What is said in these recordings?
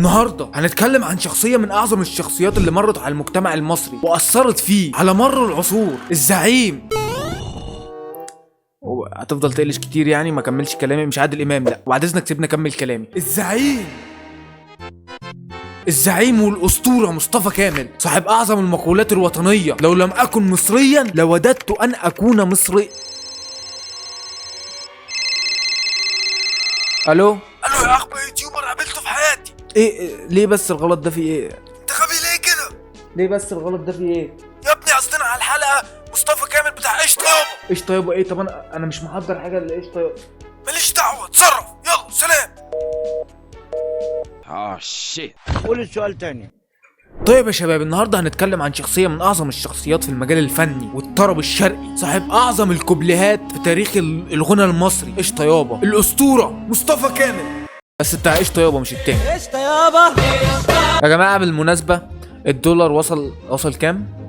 النهارده هنتكلم عن شخصيه من اعظم الشخصيات اللي مرت على المجتمع المصري واثرت فيه على مر العصور، الزعيم. هتفضل تقلش كتير يعني، ما كملش كلامي. مش عادل امام، لا، وبعد اذنك سيبني اكمل كلامي. الزعيم والاسطوره مصطفى كامل، صاحب اعظم المقولات الوطنيه: لو لم اكن مصريا لوددت ان اكون مصري. الو يا اخ يوتيوبر قابلته في حياتي. ايه ليه بس الغلط ده؟ في ايه؟ انت غبي ليه كده؟ ليه بس الغلط ده؟ في ايه يا ابني قصدنا على الحلقه مصطفى كامل بتاع ايش طيب. ايش طيب ايه؟ طب انا مش محضر حاجه لايش طيب. ماليش دعوه، اتصرف يلا سلام. شيت. قول السؤال تاني. طيب يا شباب، النهارده هنتكلم عن شخصيه من اعظم الشخصيات في المجال الفني والطرب الشرقي، صاحب اعظم الكوبليهات في تاريخ الغنى المصري، قشطه يابا، الاسطوره مصطفى كامل. بس بتاع قشطه يابا مش التاني. قشطة يابا. يا جماعه بالمناسبه الدولار وصل كام؟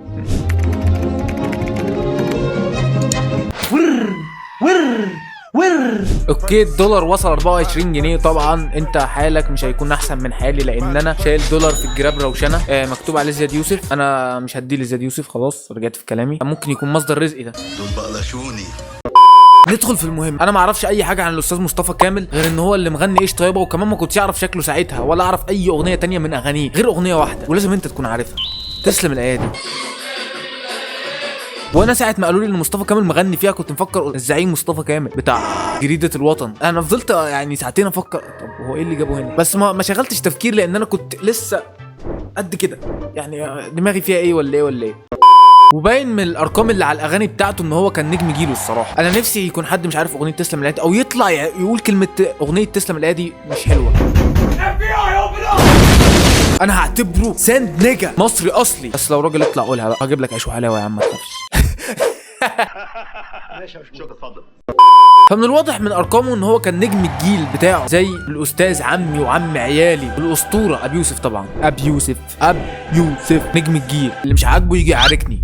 اوكي، الدولار وصل 24 جنيه. طبعا انت حالك مش هيكون احسن من حالي، لان انا شايل دولار في الجراب روشنه مكتوب عليه زياد يوسف. انا مش هديه لزياد يوسف، خلاص رجعت في كلامي. ممكن يكون مصدر رزقي ده. دول بقلشوني. ندخل في المهم. انا ما اعرفش اي حاجه عن الاستاذ مصطفى كامل غير ان هو اللي مغني ايش طيبه، وكمان ما كنتش اعرف شكله ساعتها ولا اعرف اي اغنيه تانية من اغانيه غير اغنيه واحده، ولازم انت تكون عارفها. تسلم الايادي. وانا ساعه ما قالوا لي ان مصطفى كامل مغني فيها كنت مفكر الزعيم مصطفى كامل بتاع جريده الوطن. انا فضلت يعني ساعتين افكر طب هو ايه اللي جابه هنا، بس ما شغلتش تفكير لان انا كنت لسه قد كده يعني، دماغي فيها ايه ولا ايه. وباين من الارقام اللي على الاغاني بتاعته ان هو كان نجم جيله الصراحه. انا نفسي يكون حد مش عارف اغنيه تسلم الايادي، او يطلع يقول كلمه اغنيه تسلم الايادي مش حلوه. انا هعتبره ساند نيجا مصري اصلي. بس لو راجل اطلع قولها بقى، هجيب لك عيش وحلاوه يا عم، ما تخافش. ماشي يا شكرا، اتفضل. فمن الواضح من ارقامه ان هو كان نجم الجيل بتاعه، زي الاستاذ عمي وعم عيالي والاسطوره ابي يوسف. طبعا ابي يوسف نجم الجيل، اللي مش عاجبه يجي يعاركني.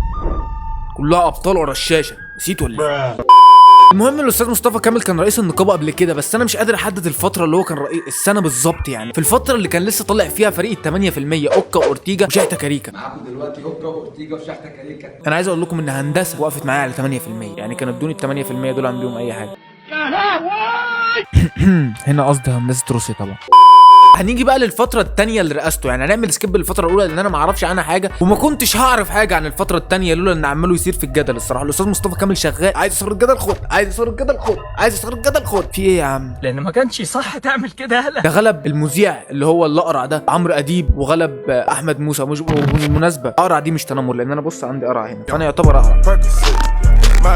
كلها ابطال ورا الشاشه، نسيت ولا؟ المهم الاستاذ مصطفى كامل كان رئيس النقابه قبل كده، بس انا مش قادر احدد الفتره اللي هو كان رئيس السنه بالظبط يعني. في الفتره اللاللي كان لسه طالع فيها فريق ال 8%، اوكا واورتيجا وشحته كاريكا. معاكم دلوقتي اوكا واورتيجا وشحته كاريكا. انا عايز اقول لكم ان هندسه وقفت معايا على 8%، يعني كانوا ادوني ال 8% دول عندهم اي حاجه. هنا قصدي هندسه روسيا طبعا. هنيجي بقى للفترة التانية اللي رئاسته، يعني هنعمل سكيب للفترة الأولى لأن أنا ما أعرفش عنها حاجة، وما كنتش هعرف حاجة عن الفترة التانية لولا إن عماله يصير في الجدل الصراحة. الأستاذ مصطفى كامل شغال عايز يصير الجدل خد، عايز يصير الجدل خد، عايز يصير الجدل خد. في إيه يا عم؟ لأن ما كانش صح تعمل كده. هلا ده غلب المذيع اللي هو الأقرع ده عمرو أديب، وغلب أحمد موسى. مش بالمناسبة أقرع دي مش تنمر، لأن أنا بص عندي قرع هنا، فأنا يعتبر أقرع.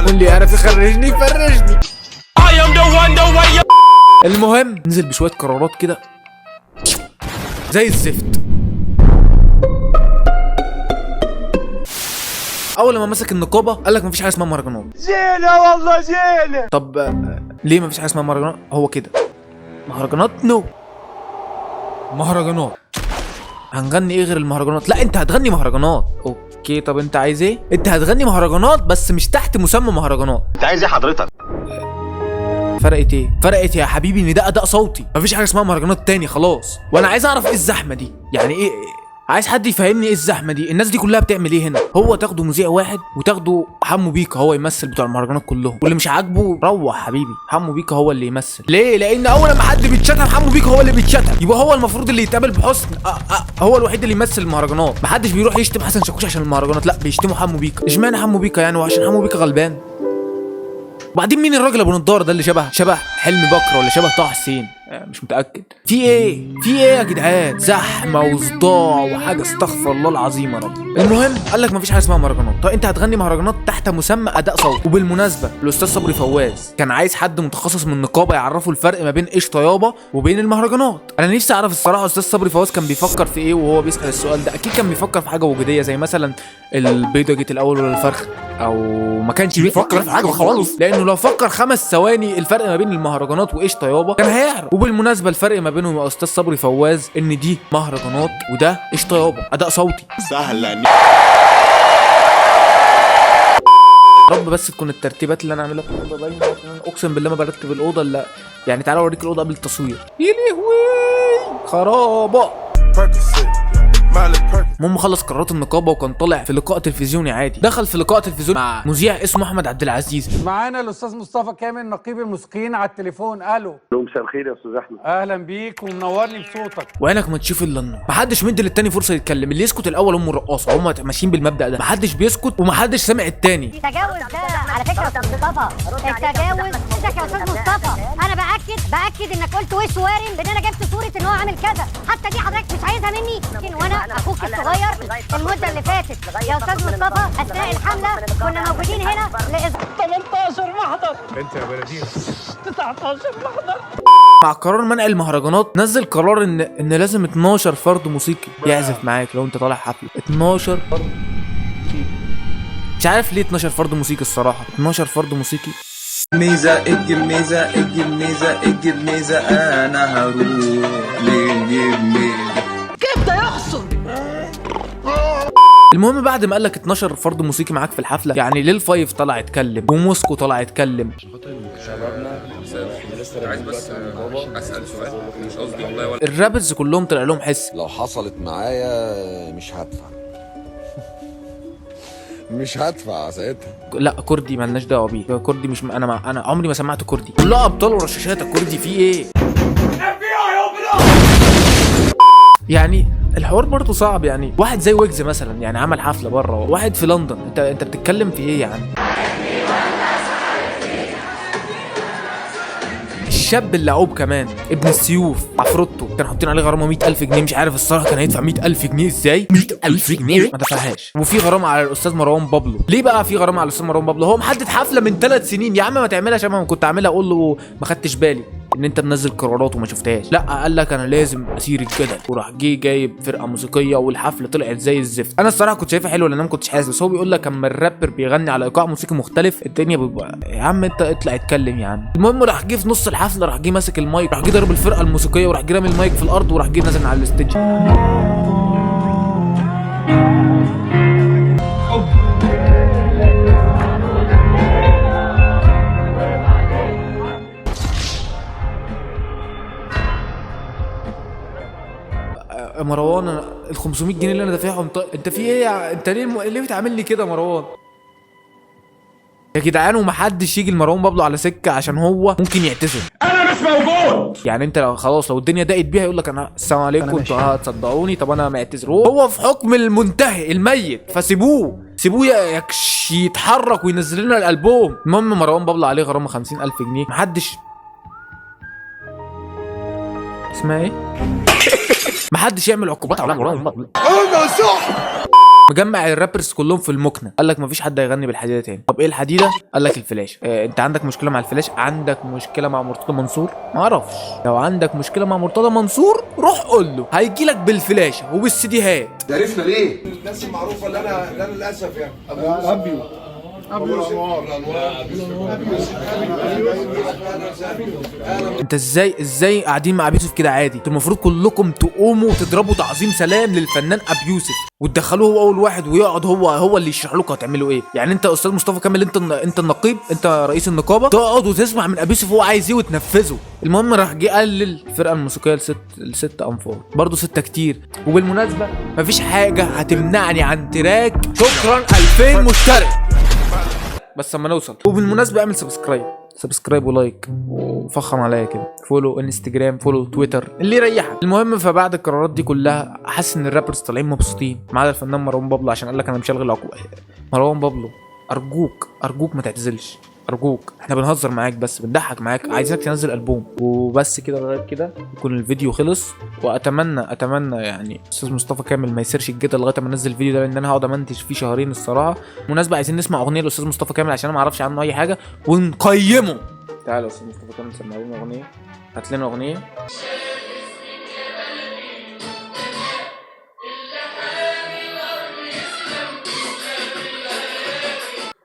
قول لي عارف يخرجني فرجني. المهم نزل بشوية قرارات كده زي الزفت. اول ما مسك النقابه قال لك مفيش حاجه اسمها مهرجانات. زينة والله زينة. طب ليه مفيش حاجه اسمها مهرجانات؟ هو كده مهرجانات نو مهرجانات. هنغني ايه غير المهرجانات؟ لا انت هتغني مهرجانات. اوكي طب انت عايز ايه؟ انت هتغني مهرجانات بس مش تحت مسمى مهرجانات. انت عايز ايه حضرتك؟ فرقت ايه؟ فرقت يا حبيبي ان ده اداء صوتي، مفيش حاجه اسمها مهرجانات تاني خلاص. وانا عايز اعرف ايه الزحمه دي؟ يعني ايه؟ عايز حد يفهمني ايه الزحمه دي؟ الناس دي كلها بتعمل ايه هنا؟ هو تاخده مذيع واحد وتاخده حمو بيكا هو يمثل بتوع المهرجانات كلهم، واللي مش عاجبه روح حبيبي، حمو بيكا هو اللي يمثل. ليه؟ لان اول ما حد بيتشتم حمو بيكا هو اللي بيتشتم، يبقى هو المفروض اللي يتقابل بحسن. هو الوحيد اللي يمثل المهرجانات. محدش بيروح يشتم حسن شاكوش عشان المهرجانات، لا بيشتموا حمو بيكا. اشمعنى حمو بيكا يعني؟ وعشان حمو بيكا غلبان. وبعدين مين الراجل ابو نضاره ده اللي شبه حلمي بكر ولا شبه طه حسين؟ مش متاكد. في ايه يا جدعان؟ زحمه وصداع وحاجه استغفر الله العظيم يا رب. المهم قال لك مفيش حاجه اسمها مهرجانات. طب انت هتغني مهرجانات تحت مسمى اداء صوت. وبالمناسبه الاستاذ صبري فواز كان عايز حد متخصص من النقابه يعرفه الفرق ما بين قشطه يابا وبين المهرجانات. انا نفسي اعرف الصراحه استاذ صبري فواز كان بيفكر في ايه وهو بيسال السؤال ده. اكيد كان بيفكر في حاجه وجوديه زي مثلا البيضه جت الاول ولا الفرخ، او ما كانش بيفكر في حاجه خالص، لانه لو فكر 5 ثواني الفرق ما بين المهرجانات وقشطه يابا كان هيعرف. وبالمناسبه الفرق ما بينهم يا استاذ صبري فواز ان دي مهرجانات وده قشطه يابا اداء صوتي. سهله. رب بس تكون الترتيبات اللي انا عاملها في الاوضه باينه، اقسم بالله ما برتب الاوضه الا يعني. تعالى اوريك الاوضه قبل التصوير. يا لهوي خرابه. المهم خلص قرارات النقابه وكان طالع في لقاء تلفزيوني عادي. دخل في لقاء تلفزيوني مع مذيع اسمه احمد عبد العزيز. معانا الاستاذ مصطفى كامل نقيب الموسيقيين على التليفون. الو. مساء الخير يا استاذ احمد. اهلا بيك ومنورني بصوتك. وعينك ما تشوف الا النور. محدش مدي للتاني فرصه يتكلم. اللي يسكت الاول هم الرقاصه. هم ماشيين بالمبدا ده، محدش بيسكت ومحدش سامع التاني. التجاوز ده على فكره يا استاذ مصطفى، التجاوز عندك يا استاذ مصطفى. انا باكد انك قلت وش وارم بان انا جبت صوره ان هو عامل كذا، حتى دي حضرتك مش عايزها مني. لكن وانا اخوك الصغير المده اللي فاتت يا استاذ مصطفى اثناء الحمله كنا موجودين هنا 18 محضر. انت يا بلدين 19 محضر. مع قرار منع المهرجانات نزل قرار ان لازم 12 فرد موسيقي يعزف معاك لو انت طالع حفله. 12 فرد. مش عارف ليه 12 فرد موسيقي الصراحه. 12 فرد موسيقي. ميزة الجميزة الجميزة الجميزة انا هروح للجميزة. كيف ده يحصل؟ المهم بعد ما قال لك 12 فرد موسيقي معاك في الحفله، يعني ليل فايف طلع يتكلم وموسكو طلع يتكلم. عايز بس اسال سؤال، مش قصدي والله ولا الرابرز كلهم طلع لهم حس. لو حصلت معايا مش هدفع. مش هدفع ساعتها. لا كردي مالناش دعوه بيه. كردي مش انا عمري ما سمعت كردي. كلها ابطال ورشاشات. الكردي فيه ايه؟ يعني الحوار برضه صعب. يعني واحد زي ويجز مثلا يعني عمل حفله بره، واحد في لندن. انت بتتكلم في ايه يعني؟ الشاب اللعوب كمان ابن السيوف عفروتو كانوا حاطين عليه غرامه 100,000 جنيه. مش عارف الصراحه كان هيدفع 100,000 جنيه ازاي. 100,000 جنيه ما دفعهاش. وفي غرامه على الاستاذ مروان بابلو. ليه بقى في غرامه على الاستاذ مروان بابلو؟ هو محدد حفله من 3 سنين. يا عم ما تعملها شبه ما كنت عاملها. اقول له ما خدتش بالي ان انت منزل قرارات وما شفتهاش. لا قال لك انا لازم اسير الجدل، وراح جايب فرقه موسيقيه والحفله طلعت زي الزفت. انا الصراحه كنت شايفها حلوه لان انا ما كنتش حاسس. بس هو بيقول لك اما الرابر بيغني على ايقاع موسيقي مختلف الدنيا بيبقى يا عم انت اطلع اتكلم يا عم. المهم راح جه في نص الحفله، راح جه ماسك المايك، راح جه ضرب الفرقه الموسيقيه، وراح جه رامي المايك في الارض، وراح جه نازل على الاستيج. مروان ال 500 جنيه اللي انا دافعهم انت في ايه انت ليه بتعاملني كده يا مروان؟ يا جدعان ومحدش يجي لمروان بابلو على سكه عشان هو ممكن يعتذر. انا مش موجود. يعني انت لو خلاص لو الدنيا ضاقت بيها يقول لك انا السلام عليكم انتوا هتصدقوني. طب انا معتذر. هو في حكم المنتهي الميت فسيبوه يتحرك وينزل لنا الالبوم. المهم مروان بابلو عليه غرامه 50,000 جنيه. محدش اسمها ايه؟ محدش يعمل عقوبات على مروان بابلو. انا صح. مجمع الرابرز كلهم في المكنه. قال لك مفيش حد هيغني بالحديده تاني. طب ايه الحديده؟ قال لك الفلاش. انت عندك مشكله مع الفلاش؟ عندك مشكله مع مرتضى منصور؟ ما اعرفش. لو عندك مشكله مع مرتضى منصور روح قول له هيجي لك بالفلاشه وبالسيديهات. عرفنا ليه؟ الناس المعروفه اللي انا للاسف يعني ابيو انت ازاي قاعدين مع ابي يوسف كده عادي؟ انتوا المفروض كلكم تقوموا وتضربوا تعظيم سلام للفنان ابي يوسف وتدخلوه هو اول واحد ويقعد هو اللي يشرح لكم هتعملوا ايه. يعني انت استاذ مصطفى كامل انت النقيب، انت رئيس النقابه، تقعد وتسمع من ابي يوسف هو عايز ايه وتنفذه. المهم راح جه قلل الفرقه الموسيقيه لست انفار. برضه 6 كتير. وبالمناسبه مفيش حاجه هتمنعني عن تراك شكرا 2000 مشترك بس اما نوصل. وبالمناسبه اعمل سبسكرايب ولايك وفخم عليا كده. فولو انستجرام، فولو تويتر، اللي يريحك. المهم فبعد القرارات دي كلها حاسس ان الرابرز طالعين مبسوطين ما عدا الفنان مروان بابلو عشان قال لك انا مش هلغي العقوبه. مروان بابلو ارجوك ما تعتزلش. ارجوك احنا بنهزر معاك بس بنضحك معاك. عايزك تنزل البوم وبس كده. لغايه كده يكون الفيديو خلص. واتمنى يعني استاذ مصطفى كامل ما يسيرش الجدل لغايه ما انزل الفيديو ده لان انا هقعد امنتج فيه شهرين الصراحه. بالمناسبه عايزين نسمع اغنيه لاستاذ مصطفى كامل عشان انا ما اعرفش عنه اي حاجه ونقيمه. تعالى يا استاذ مصطفى كامل سمع لنا اغنيه. هات لنا اغنيه.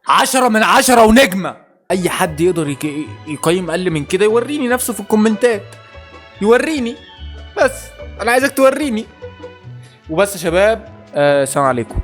10 من 10 ونجمه. اي حد يقدر يقيم اقل من كده يوريني نفسه في الكومنتات. يوريني بس. انا عايزك توريني وبس يا شباب. السلام عليكم.